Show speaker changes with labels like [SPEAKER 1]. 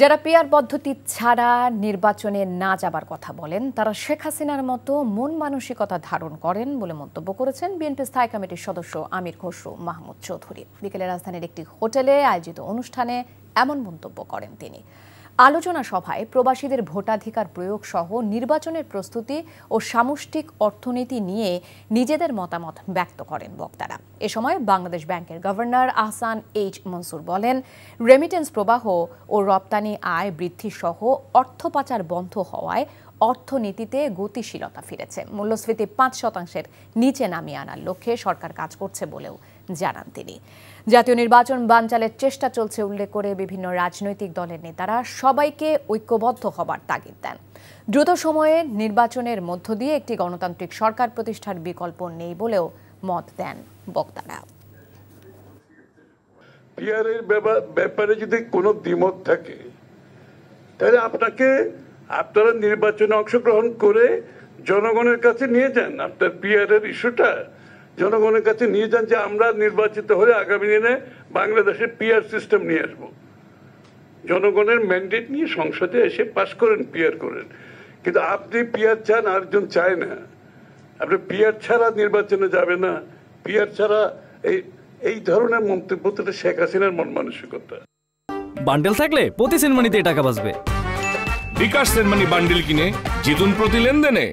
[SPEAKER 1] যারা পিআর পদ্ধতি ছাড়া নির্বাচনে না যাবার কথা বলেন তারা শেখ হাসিনার মতো মন মানসিকতা ধারণ করেন বলে মন্তব্য করেছেন বিএনপি স্থায়ী কমিটির সদস্য আমির খসরু মাহমুদ চৌধুরী। বিকেলে রাজধানীর একটি হোটেলে আয়োজিত অনুষ্ঠানে এমন মন্তব্য করেন তিনি। আলোচনা সভায় প্রবাসীদের ভোটাধিকার প্রয়োগ সহ নির্বাচনের প্রস্তুতি ও সামষ্টিক অর্থনীতি নিয়ে নিজেদের মতামত ব্যক্ত করেন বক্তারা। এ সময় বাংলাদেশ ব্যাংকের গভর্নর আহসান এইচ মনসুর বলেন, রেমিটেন্স প্রবাহ ও রপ্তানি আয় বৃদ্ধি সহ অর্থ পাচার বন্ধ হওয়ায় অর্থনীতিতে গতিশীলতা ফিরেছে। মূল্যস্ফীতি ৫% নিচে নামিয়ে আনার লক্ষ্যে সরকার কাজ করছে বলেও জানান তিনি। জাতীয় নির্বাচন বানচালের চেষ্টা চলছে উল্লেখ করে বিভিন্ন রাজনৈতিক দলের নেতারা সবাইকে ঐক্যবদ্ধ হবার তাগিদ দেন। দ্রুত সময়ে নির্বাচনের মধ্য দিয়ে একটি গণতান্ত্রিক সরকার প্রতিষ্ঠার বিকল্প নেই বলেও মত দেন বক্তারা।
[SPEAKER 2] পিআরের ব্যাপারে যদি কোনো দ্বিমত থাকে তাহলে আপনারা নির্বাচনে অংশগ্রহণ করে জনগণের কাছে নিয়ে যান। আপনার পিআরের ইস্যুটা জনগণের কাছে নিয়ে যান যে আমরা নির্বাচিত হলে আগামী দিনে বাংলাদেশের পিআর সিস্টেম নিয়ে আসবো। জনগণের ম্যান্ডেট নিয়ে সংসদে এসে পাস করেন, পিআর করেন। কিন্তু আপনি পিআর চান, আরেকজন চায় না। আপনি পিআর ছাড়া নির্বাচনে যাবে না। পিআর ছাড়া এই ধরনের মন্তব্য তো শেখ হাসিনার মন মানসিকতা।
[SPEAKER 3] বান্ডেল থাকলে প্রতি সেনমানিতে টাকা বাঁচবে।
[SPEAKER 4] বিকাশ সেনমানি বান্ডেল কিনে জিতুন প্রতি লেনদেনে।